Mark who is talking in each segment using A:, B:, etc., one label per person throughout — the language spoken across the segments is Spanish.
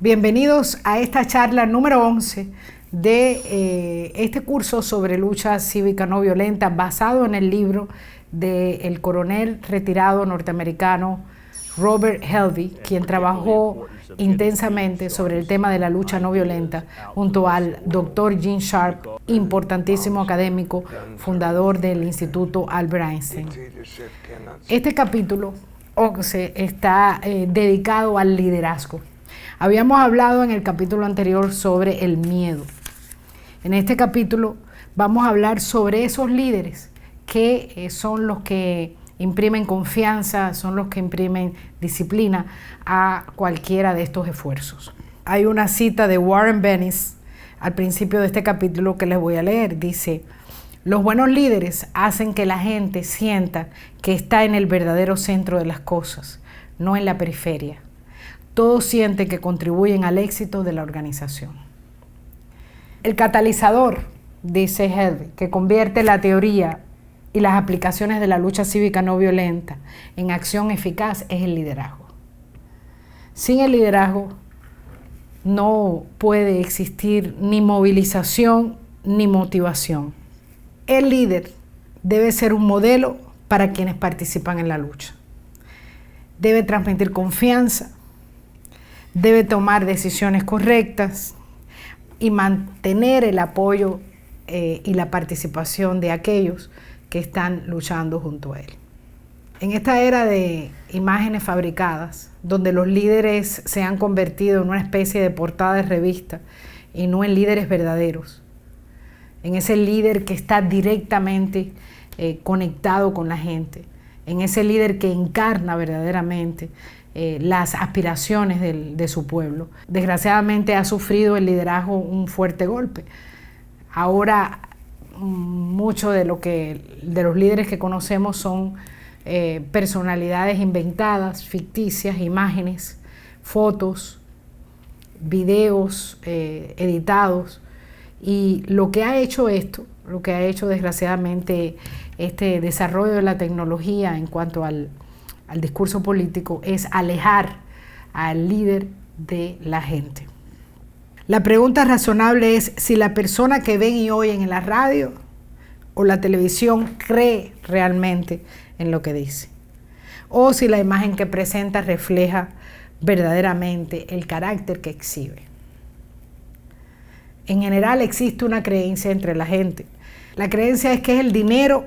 A: Bienvenidos a esta charla número 11 de este curso sobre lucha cívica no violenta basado en el libro del coronel retirado norteamericano Robert Helvey, quien trabajó intensamente sobre el tema de la lucha no violenta junto al doctor Gene Sharp, importantísimo académico, fundador del Instituto Albert Einstein. Este capítulo 11 está dedicado al liderazgo. Habíamos hablado en el capítulo anterior sobre el miedo. En este capítulo vamos a hablar sobre esos líderes que son los que imprimen confianza, son los que imprimen disciplina a cualquiera de estos esfuerzos. Hay una cita de Warren Bennis al principio de este capítulo que les voy a leer. Dice: los buenos líderes hacen que la gente sienta que está en el verdadero centro de las cosas, no en la periferia. Todos sienten que contribuyen al éxito de la organización. El catalizador, dice Helvey, que convierte la teoría y las aplicaciones de la lucha cívica no violenta en acción eficaz es el liderazgo. Sin el liderazgo no puede existir ni movilización ni motivación. El líder debe ser un modelo para quienes participan en la lucha. Debe transmitir confianza, debe tomar decisiones correctas y mantener el apoyo y la participación de aquellos que están luchando junto a él. En esta era de imágenes fabricadas, donde los líderes se han convertido en una especie de portada de revista y no en líderes verdaderos, en ese líder que está directamente conectado con la gente, en ese líder que encarna verdaderamente las aspiraciones de su pueblo. Desgraciadamente ha sufrido el liderazgo un fuerte golpe. Ahora mucho de los líderes que conocemos son personalidades inventadas, ficticias, imágenes, fotos, videos editados. Y lo que ha hecho desgraciadamente este desarrollo de la tecnología en cuanto al discurso político es alejar al líder de la gente. La pregunta razonable es si la persona que ven y oyen en la radio o la televisión cree realmente en lo que dice, o si la imagen que presenta refleja verdaderamente el carácter que exhibe. En general existe una creencia entre la gente. La creencia es que es el dinero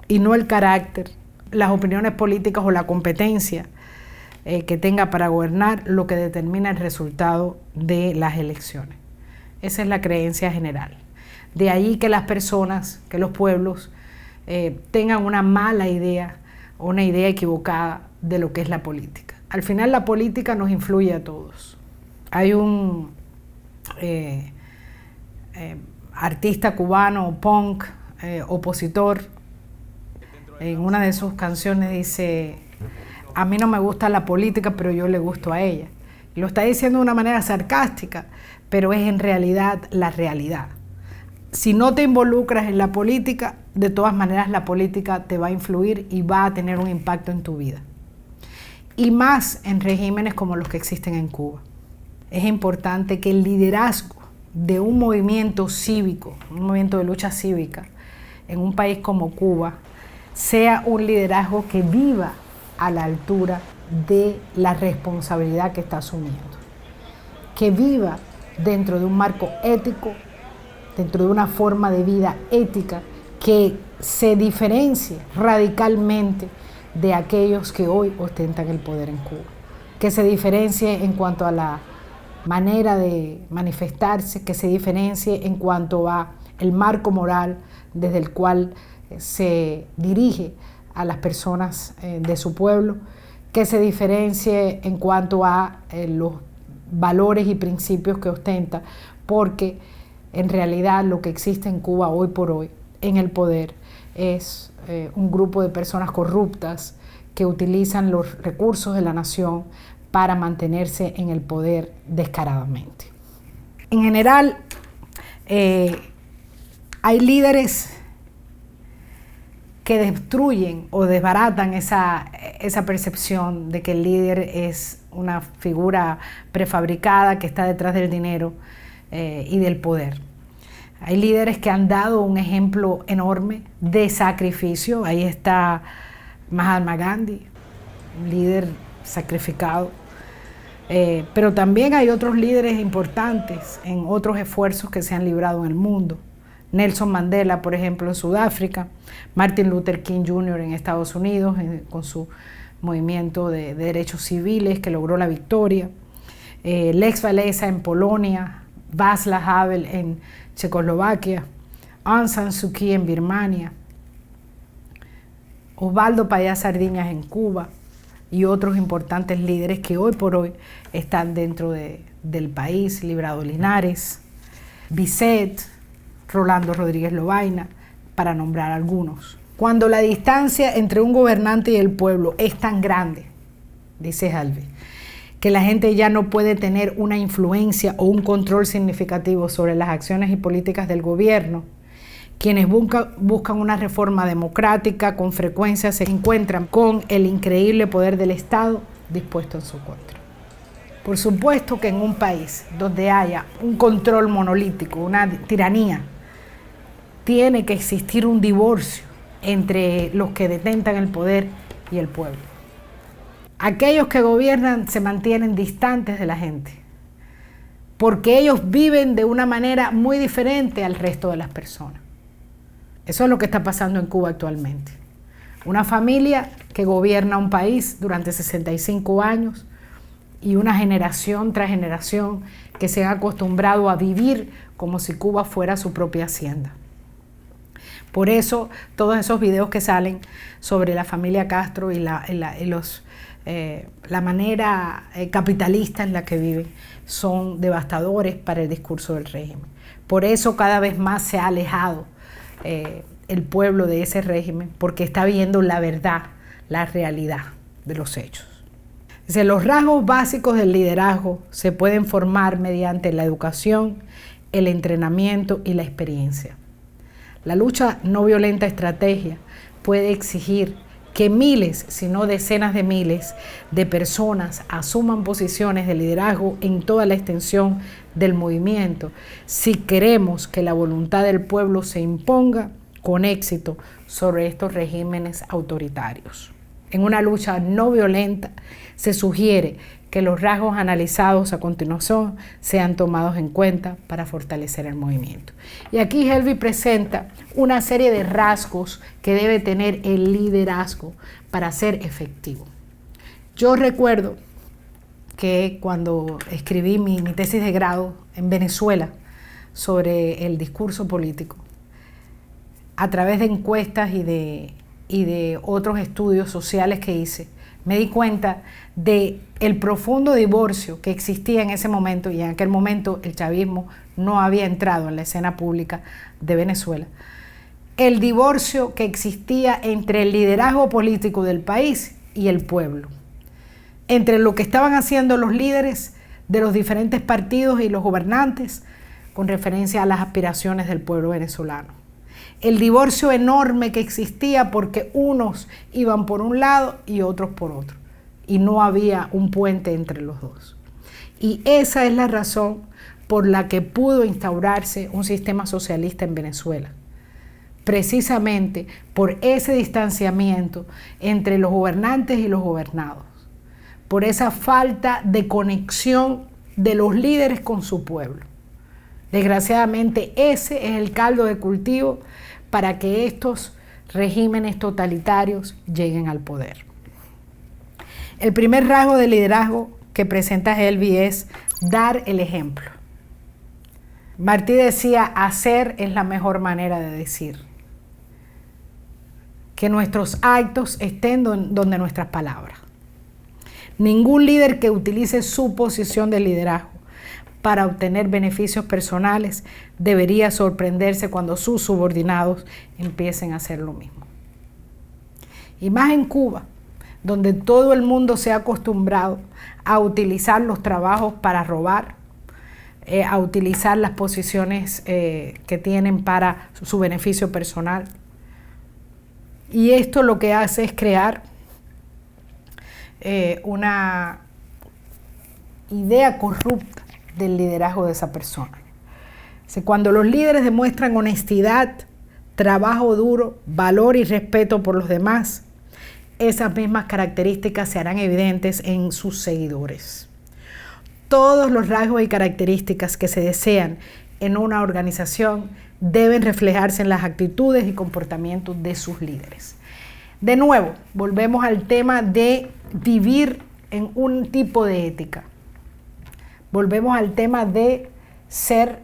A: y no el carácter, las opiniones políticas o la competencia que tenga para gobernar lo que determina el resultado de las elecciones. Esa es la creencia general. De ahí que las personas, que los pueblos tengan una mala idea o una idea equivocada de lo que es la política. Al final la política nos influye a todos. Hay un artista cubano, punk, opositor, en una de sus canciones dice: a mí no me gusta la política, pero yo le gusto a ella. Lo está diciendo de una manera sarcástica, pero es en realidad la realidad. Si no te involucras en la política, de todas maneras la política te va a influir y va a tener un impacto en tu vida. Y más en regímenes como los que existen en Cuba. Es importante que el liderazgo de un movimiento cívico, un movimiento de lucha cívica, en un país como Cuba, sea un liderazgo que viva a la altura de la responsabilidad que está asumiendo, que viva dentro de un marco ético, dentro de una forma de vida ética que se diferencie radicalmente de aquellos que hoy ostentan el poder en Cuba, que se diferencie en cuanto a la manera de manifestarse, que se diferencie en cuanto a el marco moral desde el cual se dirige a las personas de su pueblo, que se diferencie en cuanto a los valores y principios que ostenta, porque en realidad lo que existe en Cuba hoy por hoy en el poder es un grupo de personas corruptas que utilizan los recursos de la nación para mantenerse en el poder descaradamente. En general, hay líderes que destruyen o desbaratan esa percepción de que el líder es una figura prefabricada que está detrás del dinero y del poder. Hay líderes que han dado un ejemplo enorme de sacrificio. Ahí está Mahatma Gandhi, un líder sacrificado. Pero también hay otros líderes importantes en otros esfuerzos que se han librado en el mundo. Nelson Mandela, por ejemplo, en Sudáfrica, Martin Luther King Jr. en Estados Unidos, con su movimiento de derechos civiles que logró la victoria, Lech Walesa en Polonia, Václav Havel en Checoslovaquia, Aung San Suu Kyi en Birmania, Osvaldo Payá Sardiñas en Cuba y otros importantes líderes que hoy por hoy están dentro del país, Librado Linares, Bisset, Rolando Rodríguez Lobaina, para nombrar algunos. Cuando la distancia entre un gobernante y el pueblo es tan grande, dice Helvig, que la gente ya no puede tener una influencia o un control significativo sobre las acciones y políticas del gobierno, quienes buscan una reforma democrática con frecuencia se encuentran con el increíble poder del Estado dispuesto en su contra. Por supuesto que en un país donde haya un control monolítico, una tiranía, tiene que existir un divorcio entre los que detentan el poder y el pueblo. Aquellos que gobiernan se mantienen distantes de la gente, porque ellos viven de una manera muy diferente al resto de las personas. Eso es lo que está pasando en Cuba actualmente. Una familia que gobierna un país durante 65 años y una generación tras generación que se ha acostumbrado a vivir como si Cuba fuera su propia hacienda. Por eso todos esos videos que salen sobre la familia Castro y la manera capitalista en la que viven son devastadores para el discurso del régimen. Por eso cada vez más se ha alejado el pueblo de ese régimen, porque está viendo la verdad, la realidad de los hechos. Dice, los rasgos básicos del liderazgo se pueden formar mediante la educación, el entrenamiento y la experiencia. La lucha no violenta estrategia puede exigir que miles, si no decenas de miles de personas asuman posiciones de liderazgo en toda la extensión del movimiento, si queremos que la voluntad del pueblo se imponga con éxito sobre estos regímenes autoritarios. En una lucha no violenta se sugiere que los rasgos analizados a continuación sean tomados en cuenta para fortalecer el movimiento. Y aquí Helvig presenta una serie de rasgos que debe tener el liderazgo para ser efectivo. Yo recuerdo que cuando escribí mi tesis de grado en Venezuela sobre el discurso político, a través de encuestas y de otros estudios sociales que hice, me di cuenta de el profundo divorcio que existía en ese momento, y en aquel momento el chavismo no había entrado en la escena pública de Venezuela. El divorcio que existía entre el liderazgo político del país y el pueblo, entre lo que estaban haciendo los líderes de los diferentes partidos y los gobernantes con referencia a las aspiraciones del pueblo venezolano. El divorcio enorme que existía porque unos iban por un lado y otros por otro, y no había un puente entre los dos. Y esa es la razón por la que pudo instaurarse un sistema socialista en Venezuela, precisamente por ese distanciamiento entre los gobernantes y los gobernados, por esa falta de conexión de los líderes con su pueblo. Desgraciadamente, ese es el caldo de cultivo para que estos regímenes totalitarios lleguen al poder. El primer rasgo de liderazgo que presenta Helvig es dar el ejemplo. Martí decía, hacer es la mejor manera de decir. Que nuestros actos estén donde nuestras palabras. Ningún líder que utilice su posición de liderazgo para obtener beneficios personales debería sorprenderse cuando sus subordinados empiecen a hacer lo mismo. Y más en Cuba, donde todo el mundo se ha acostumbrado a utilizar los trabajos para robar, a utilizar las posiciones que tienen para su beneficio personal. Y esto lo que hace es crear una idea corrupta del liderazgo de esa persona. Cuando los líderes demuestran honestidad, trabajo duro, valor y respeto por los demás, esas mismas características se harán evidentes en sus seguidores. Todos los rasgos y características que se desean en una organización deben reflejarse en las actitudes y comportamientos de sus líderes. De nuevo, volvemos al tema de vivir en un tipo de ética. Volvemos al tema de ser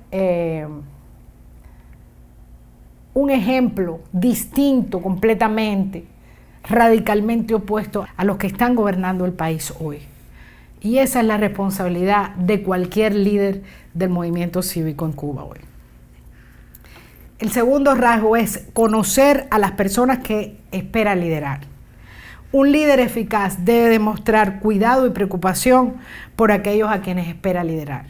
A: un ejemplo distinto completamente, radicalmente opuesto a los que están gobernando el país hoy. Y esa es la responsabilidad de cualquier líder del movimiento cívico en Cuba hoy. El segundo rasgo es conocer a las personas que espera liderar. Un líder eficaz debe demostrar cuidado y preocupación por aquellos a quienes espera liderar.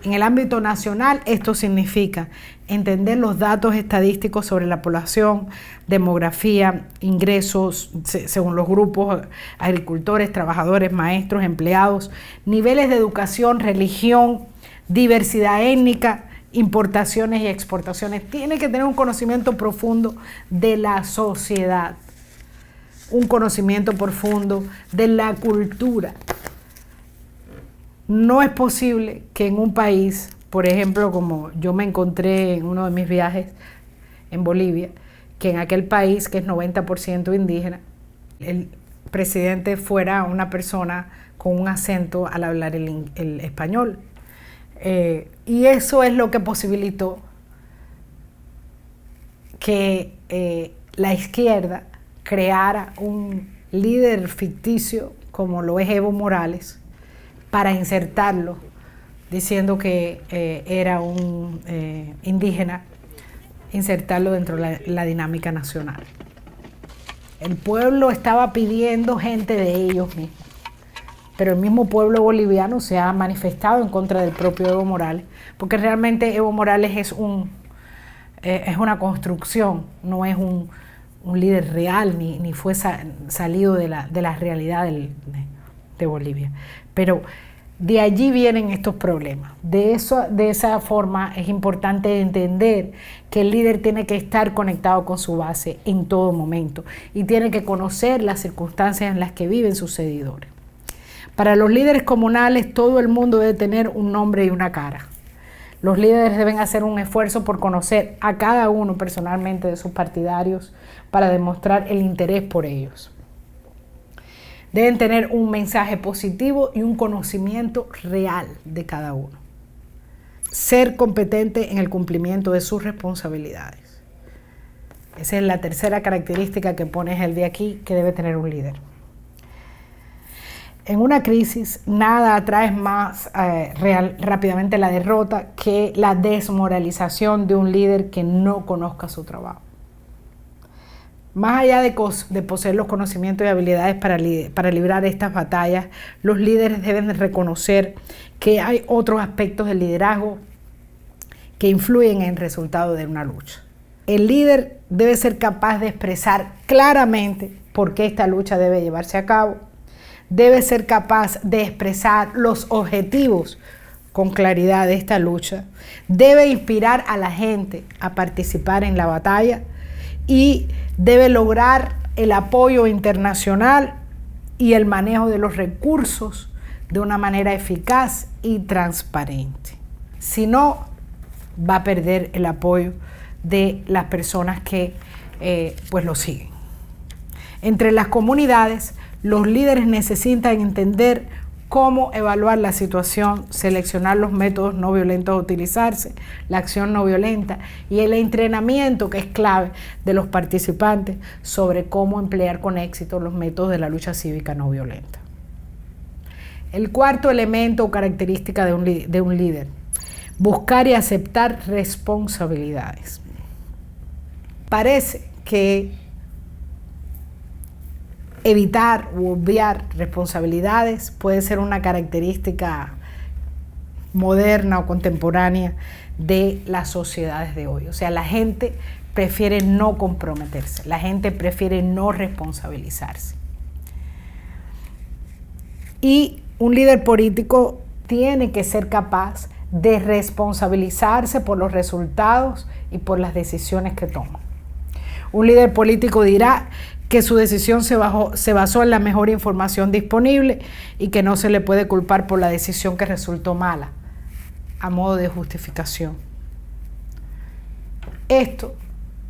A: En el ámbito nacional, esto significa entender los datos estadísticos sobre la población, demografía, ingresos, según los grupos, agricultores, trabajadores, maestros, empleados, niveles de educación, religión, diversidad étnica, importaciones y exportaciones. Tiene que tener un conocimiento profundo de la sociedad, un conocimiento profundo de la cultura. No es posible que en un país, por ejemplo, como yo me encontré en uno de mis viajes en Bolivia, que en aquel país que es 90% indígena, el presidente fuera una persona con un acento al hablar el español. Y eso es lo que posibilitó que la izquierda creara un líder ficticio como lo es Evo Morales, para insertarlo, diciendo que era un indígena, insertarlo dentro de la dinámica nacional. El pueblo estaba pidiendo gente de ellos mismos, pero el mismo pueblo boliviano se ha manifestado en contra del propio Evo Morales, porque realmente Evo Morales es una construcción, no es un líder real, ni fue salido de la realidad de Bolivia. Pero de allí vienen estos problemas. De esa forma es importante entender que el líder tiene que estar conectado con su base en todo momento y tiene que conocer las circunstancias en las que viven sus seguidores. Para los líderes comunales, todo el mundo debe tener un nombre y una cara. Los líderes deben hacer un esfuerzo por conocer a cada uno personalmente de sus partidarios para demostrar el interés por ellos. Deben tener un mensaje positivo y un conocimiento real de cada uno. Ser competente en el cumplimiento de sus responsabilidades. Esa es la tercera característica que pones el de aquí que debe tener un líder. En una crisis, nada atrae más rápidamente la derrota que la desmoralización de un líder que no conozca su trabajo. Más allá de poseer los conocimientos y habilidades para librar estas batallas, los líderes deben reconocer que hay otros aspectos del liderazgo que influyen en el resultado de una lucha. El líder debe ser capaz de expresar claramente por qué esta lucha debe llevarse a cabo. Debe ser capaz de expresar los objetivos con claridad de esta lucha. Debe inspirar a la gente a participar en la batalla y debe lograr el apoyo internacional y el manejo de los recursos de una manera eficaz y transparente. Si no, va a perder el apoyo de las personas que pues lo siguen. Entre las comunidades, los líderes necesitan entender cómo evaluar la situación, seleccionar los métodos no violentos a utilizarse, la acción no violenta y el entrenamiento que es clave de los participantes sobre cómo emplear con éxito los métodos de la lucha cívica no violenta. El cuarto elemento o característica de un líder, buscar y aceptar responsabilidades. Parece que evitar u obviar responsabilidades puede ser una característica moderna o contemporánea de las sociedades de hoy. O sea, la gente prefiere no comprometerse, la gente prefiere no responsabilizarse. Y un líder político tiene que ser capaz de responsabilizarse por los resultados y por las decisiones que toma. Un líder político dirá que su decisión se basó en la mejor información disponible y que no se le puede culpar por la decisión que resultó mala, a modo de justificación. Esto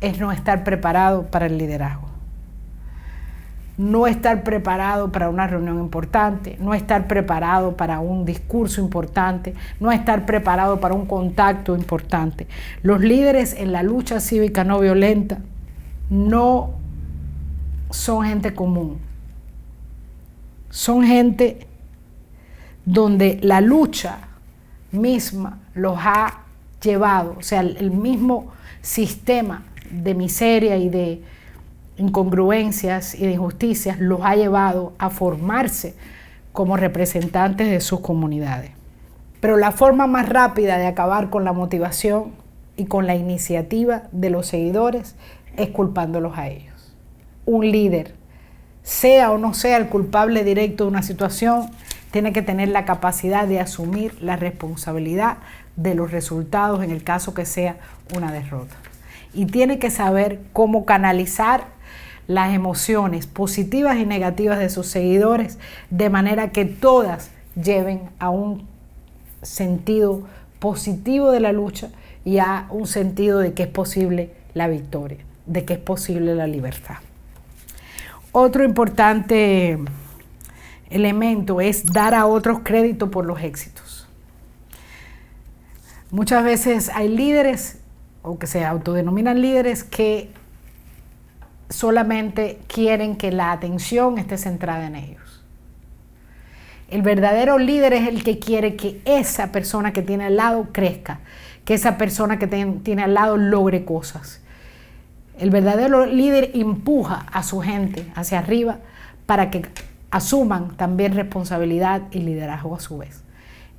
A: es no estar preparado para el liderazgo. No estar preparado para una reunión importante, no estar preparado para un discurso importante, no estar preparado para un contacto importante. Los líderes en la lucha cívica no violenta no son gente común. Son gente donde la lucha misma los ha llevado, o sea, el mismo sistema de miseria y de incongruencias y de injusticias los ha llevado a formarse como representantes de sus comunidades. Pero la forma más rápida de acabar con la motivación y con la iniciativa de los seguidores es culpándolos a ellos. Un líder, sea o no sea el culpable directo de una situación, tiene que tener la capacidad de asumir la responsabilidad de los resultados en el caso que sea una derrota. Y tiene que saber cómo canalizar las emociones positivas y negativas de sus seguidores de manera que todas lleven a un sentido positivo de la lucha y a un sentido de que es posible la victoria, de que es posible la libertad. Otro importante elemento es dar a otros crédito por los éxitos. Muchas veces hay líderes, o que se autodenominan líderes, que solamente quieren que la atención esté centrada en ellos. El verdadero líder es el que quiere que esa persona que tiene al lado crezca, que esa persona que tiene al lado logre cosas. El verdadero líder empuja a su gente hacia arriba para que asuman también responsabilidad y liderazgo a su vez.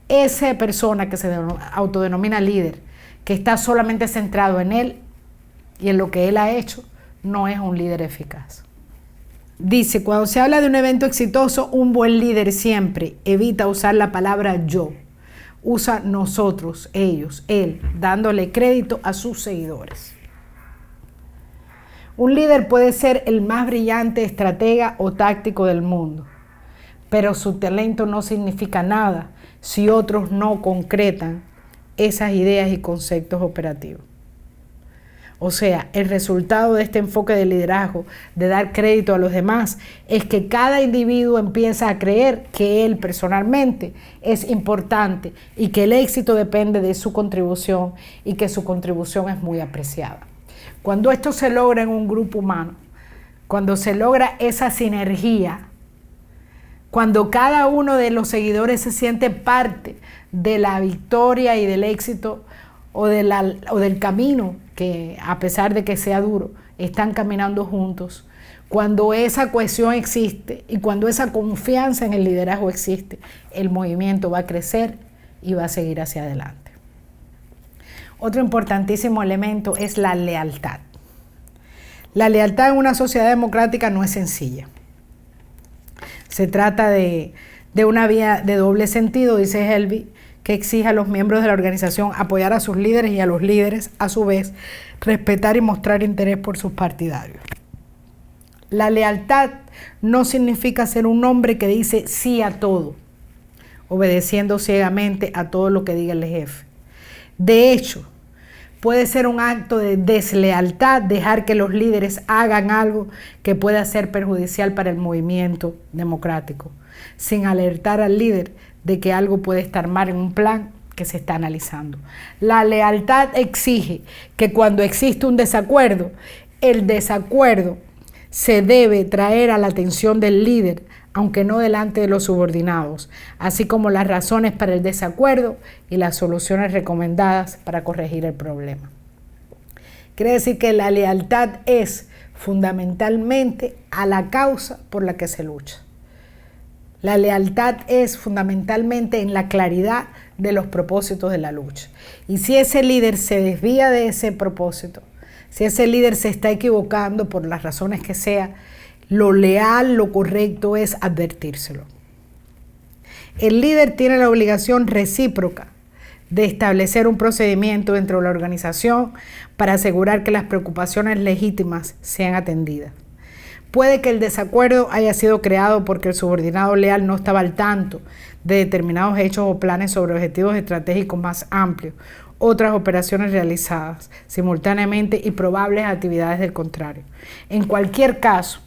A: Esa persona que se autodenomina líder, que está solamente centrado en él y en lo que él ha hecho, no es un líder eficaz. Dice, cuando se habla de un evento exitoso, un buen líder siempre evita usar la palabra yo. Usa nosotros, ellos, él, dándole crédito a sus seguidores. Un líder puede ser el más brillante estratega o táctico del mundo, pero su talento no significa nada si otros no concretan esas ideas y conceptos operativos. O sea, el resultado de este enfoque de liderazgo, de dar crédito a los demás, es que cada individuo empieza a creer que él personalmente es importante y que el éxito depende de su contribución y que su contribución es muy apreciada. Cuando esto se logra en un grupo humano, cuando se logra esa sinergia, cuando cada uno de los seguidores se siente parte de la victoria y del éxito o del camino que, a pesar de que sea duro, están caminando juntos, cuando esa cohesión existe y cuando esa confianza en el liderazgo existe, el movimiento va a crecer y va a seguir hacia adelante. Otro importantísimo elemento es la lealtad. La lealtad en una sociedad democrática no es sencilla. Se trata de una vía de doble sentido, dice Helby, que exige a los miembros de la organización apoyar a sus líderes y a los líderes, a su vez, respetar y mostrar interés por sus partidarios. La lealtad no significa ser un hombre que dice sí a todo, obedeciendo ciegamente a todo lo que diga el jefe. De hecho, puede ser un acto de deslealtad dejar que los líderes hagan algo que pueda ser perjudicial para el movimiento democrático, sin alertar al líder de que algo puede estar mal en un plan que se está analizando. La lealtad exige que cuando existe un desacuerdo, el desacuerdo se debe traer a la atención del líder, aunque no delante de los subordinados, así como las razones para el desacuerdo y las soluciones recomendadas para corregir el problema. Quiere decir que la lealtad es fundamentalmente a la causa por la que se lucha. La lealtad es fundamentalmente en la claridad de los propósitos de la lucha. Y si ese líder se desvía de ese propósito, Si ese líder se está equivocando por las razones que sea, lo leal, lo correcto es advertírselo. El líder tiene la obligación recíproca de establecer un procedimiento dentro de la organización para asegurar que las preocupaciones legítimas sean atendidas. Puede que el desacuerdo haya sido creado porque el subordinado leal no estaba al tanto de determinados hechos o planes sobre objetivos estratégicos más amplios, otras operaciones realizadas simultáneamente y probables actividades del contrario. En cualquier caso,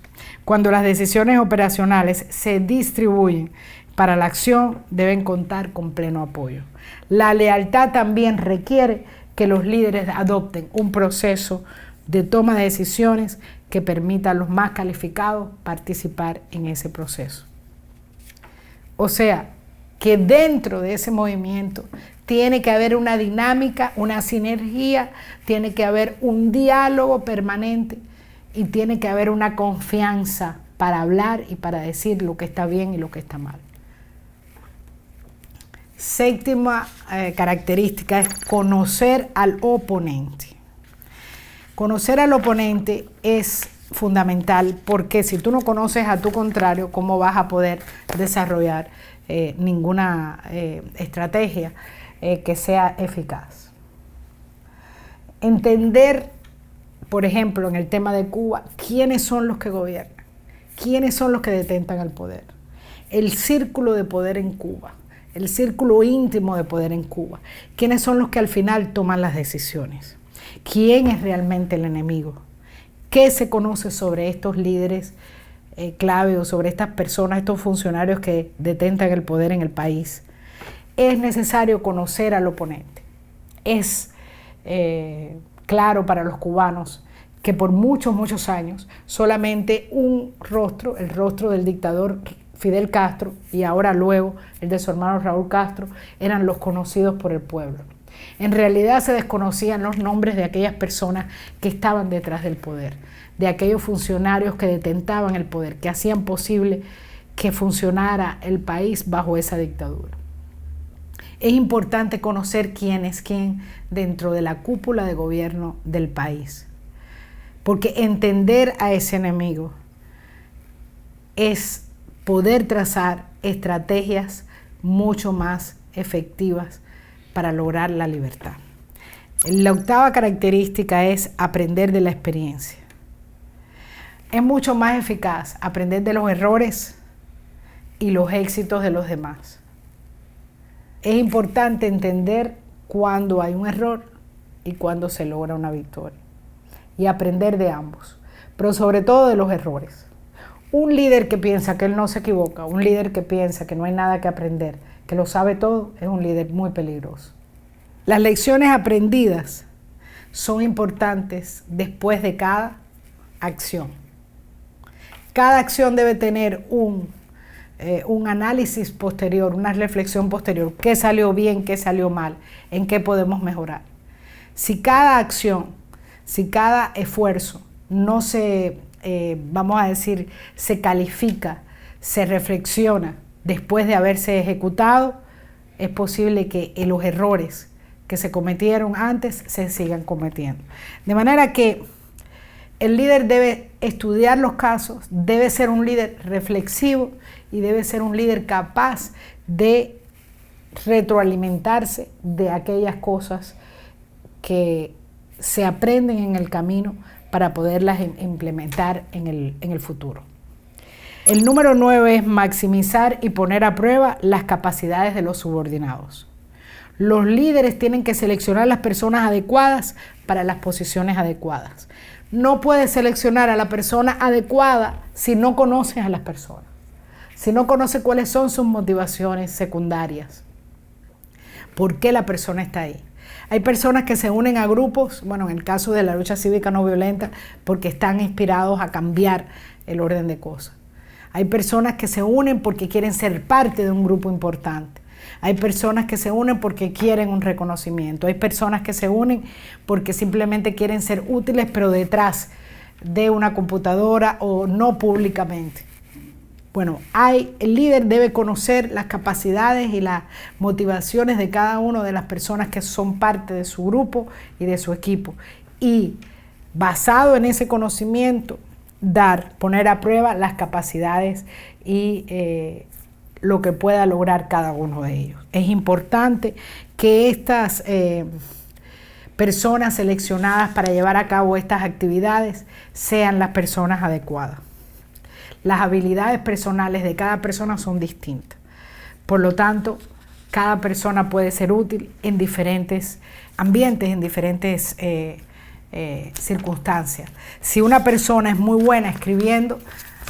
A: cuando las decisiones operacionales se distribuyen para la acción, deben contar con pleno apoyo. La lealtad también requiere que los líderes adopten un proceso de toma de decisiones que permita a los más calificados participar en ese proceso. O sea, que dentro de ese movimiento tiene que haber una dinámica, una sinergia, tiene que haber un diálogo permanente y tiene que haber una confianza para hablar y para decir lo que está bien y lo que está mal. Séptima característica es conocer al oponente. Conocer al oponente es fundamental porque si tú no conoces a tu contrario, ¿cómo vas a poder desarrollar ninguna estrategia que sea eficaz? Entender, por ejemplo, en el tema de Cuba, quiénes son los que gobiernan, quiénes son los que detentan el poder, el círculo de poder en Cuba, el círculo íntimo de poder en Cuba, quiénes son los que al final toman las decisiones, quién es realmente el enemigo, qué se conoce sobre estos líderes clave o sobre estas personas, estos funcionarios que detentan el poder en el país. Es necesario conocer al oponente. Es claro para los cubanos que por muchos años solamente un rostro, el rostro del dictador Fidel Castro y ahora luego el de su hermano Raúl Castro, eran los conocidos por el pueblo. En realidad se desconocían los nombres de aquellas personas que estaban detrás del poder, de aquellos funcionarios que detentaban el poder, que hacían posible que funcionara el país bajo esa dictadura. Es importante conocer quién es quién dentro de la cúpula de gobierno del país, porque entender a ese enemigo es poder trazar estrategias mucho más efectivas para lograr la libertad. La octava característica es aprender de la experiencia. Es mucho más eficaz aprender de los errores y los éxitos de los demás. Es importante entender cuándo hay un error y cuándo se logra una victoria y aprender de ambos, pero sobre todo de los errores. Un líder que piensa que él no se equivoca, un líder que piensa que no hay nada que aprender, que lo sabe todo, es un líder muy peligroso. Las lecciones aprendidas son importantes después de cada acción. Cada acción debe tener un análisis posterior, una reflexión posterior. ¿Qué salió bien? ¿Qué salió mal? ¿En qué podemos mejorar? Si cada acción, si cada esfuerzo no se, vamos a decir, se califica, se reflexiona después de haberse ejecutado, es posible que los errores que se cometieron antes se sigan cometiendo. De manera que el líder debe estudiar los casos, debe ser un líder reflexivo y debe ser un líder capaz de retroalimentarse de aquellas cosas que se aprenden en el camino para poderlas implementar en el futuro. El número 9 es maximizar y poner a prueba las capacidades de los subordinados. Los líderes tienen que seleccionar las personas adecuadas para las posiciones adecuadas. No puedes seleccionar a la persona adecuada si no conoces a las personas, si no conoces cuáles son sus motivaciones secundarias, por qué la persona está ahí. Hay personas que se unen a grupos, bueno, en el caso de la lucha cívica no violenta, porque están inspirados a cambiar el orden de cosas. Hay personas que se unen porque quieren ser parte de un grupo importante. Hay personas que se unen porque quieren un reconocimiento. Hay personas que se unen porque simplemente quieren ser útiles, pero detrás de una computadora o no públicamente. Bueno, el líder debe conocer las capacidades y las motivaciones de cada una de las personas que son parte de su grupo y de su equipo y basado en ese conocimiento, poner a prueba las capacidades y lo que pueda lograr cada uno de ellos. Es importante que estas personas seleccionadas para llevar a cabo estas actividades sean las personas adecuadas. Las habilidades personales de cada persona son distintas. Por lo tanto, cada persona puede ser útil en diferentes ambientes, en diferentes circunstancias. Si una persona es muy buena escribiendo,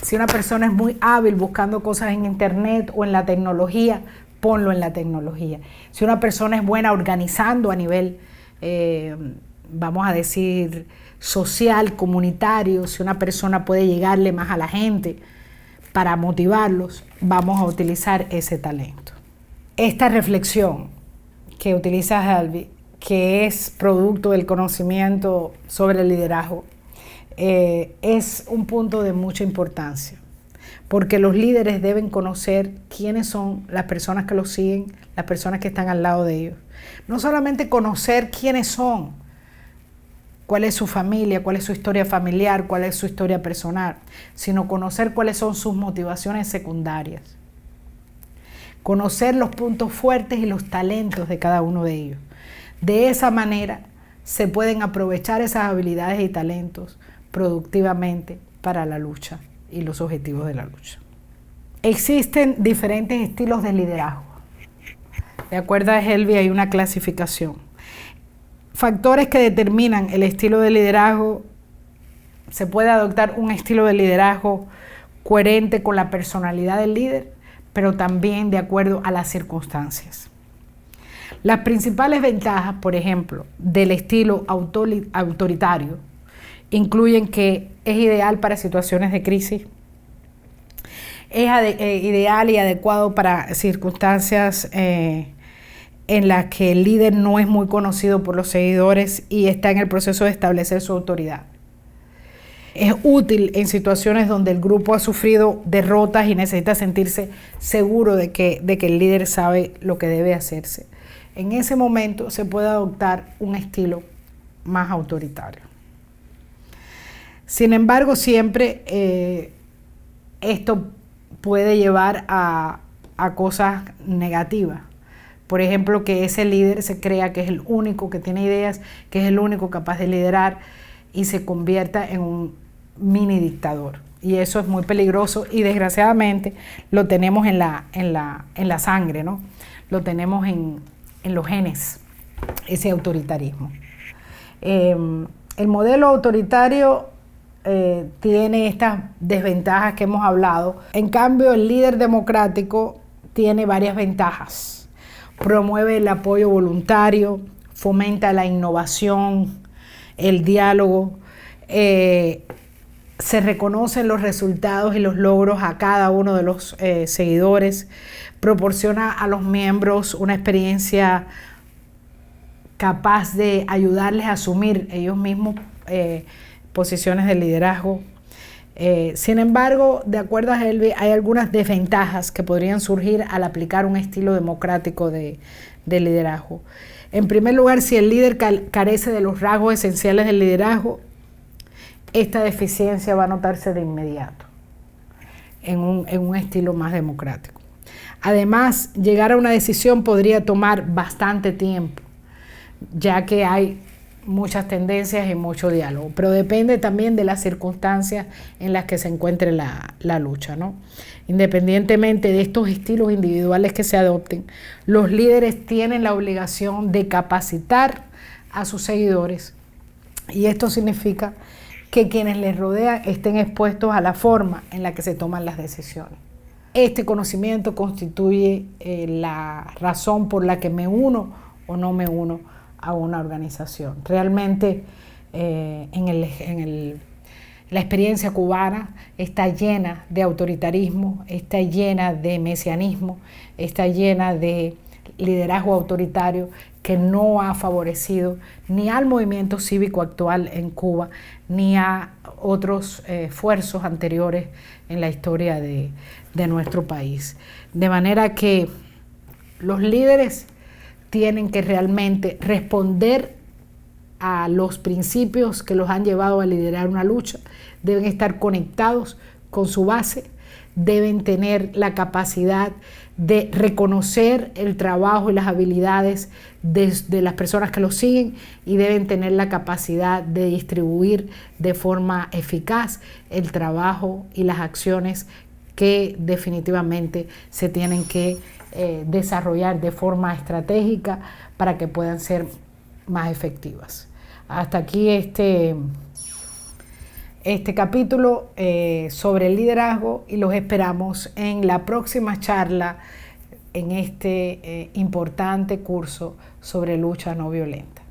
A: si una persona es muy hábil buscando cosas en internet o en la tecnología, ponlo en la tecnología. Si una persona es buena organizando a nivel, vamos a decir, social, comunitario, si una persona puede llegarle más a la gente para motivarlos, vamos a utilizar ese talento. Esta reflexión que utiliza Helby, que es producto del conocimiento sobre el liderazgo, es un punto de mucha importancia, porque los líderes deben conocer quiénes son las personas que los siguen, las personas que están al lado de ellos. No solamente conocer quiénes son, cuál es su familia, cuál es su historia familiar, cuál es su historia personal, sino conocer cuáles son sus motivaciones secundarias. Conocer los puntos fuertes y los talentos de cada uno de ellos. De esa manera se pueden aprovechar esas habilidades y talentos productivamente para la lucha y los objetivos de la lucha. Existen diferentes estilos de liderazgo. De acuerdo a Helby, hay una clasificación. Factores que determinan el estilo de liderazgo: se puede adoptar un estilo de liderazgo coherente con la personalidad del líder, pero también de acuerdo a las circunstancias. Las principales ventajas, por ejemplo, del estilo autoritario incluyen que es ideal para situaciones de crisis, es ideal y adecuado para circunstancias en las que el líder no es muy conocido por los seguidores y está en el proceso de establecer su autoridad. Es útil en situaciones donde el grupo ha sufrido derrotas y necesita sentirse seguro de que el líder sabe lo que debe hacerse. En ese momento se puede adoptar un estilo más autoritario. Sin embargo, siempre esto puede llevar a cosas negativas. Por ejemplo, que ese líder se crea que es el único que tiene ideas, que es el único capaz de liderar y se convierta en un mini dictador. Y eso es muy peligroso y desgraciadamente lo tenemos en la sangre, ¿no? Lo tenemos en los genes, ese autoritarismo. El modelo autoritario tiene estas desventajas que hemos hablado. En cambio, el líder democrático tiene varias ventajas. Promueve el apoyo voluntario, fomenta la innovación, el diálogo, se reconocen los resultados y los logros a cada uno de los seguidores, proporciona a los miembros una experiencia capaz de ayudarles a asumir ellos mismos posiciones de liderazgo. Sin embargo, de acuerdo a Helby, hay algunas desventajas que podrían surgir al aplicar un estilo democrático de liderazgo. En primer lugar, si el líder carece de los rasgos esenciales del liderazgo, esta deficiencia va a notarse de inmediato en un estilo más democrático. Además, llegar a una decisión podría tomar bastante tiempo, ya que hay muchas tendencias y mucho diálogo, pero depende también de las circunstancias en las que se encuentre la lucha, ¿no? Independientemente de estos estilos individuales que se adopten, los líderes tienen la obligación de capacitar a sus seguidores, y esto significa que quienes les rodean estén expuestos a la forma en la que se toman las decisiones. Este conocimiento constituye la razón por la que me uno o no me uno a una organización. Realmente la experiencia cubana está llena de autoritarismo, está llena de mesianismo, está llena de liderazgo autoritario que no ha favorecido ni al movimiento cívico actual en Cuba, ni a otros esfuerzos anteriores en la historia de nuestro país. De manera que los líderes tienen que realmente responder a los principios que los han llevado a liderar una lucha, deben estar conectados con su base, deben tener la capacidad de reconocer el trabajo y las habilidades de las personas que los siguen y deben tener la capacidad de distribuir de forma eficaz el trabajo y las acciones que definitivamente se tienen que desarrollar de forma estratégica para que puedan ser más efectivas. Hasta aquí este capítulo sobre el liderazgo y los esperamos en la próxima charla en este importante curso sobre lucha no violenta.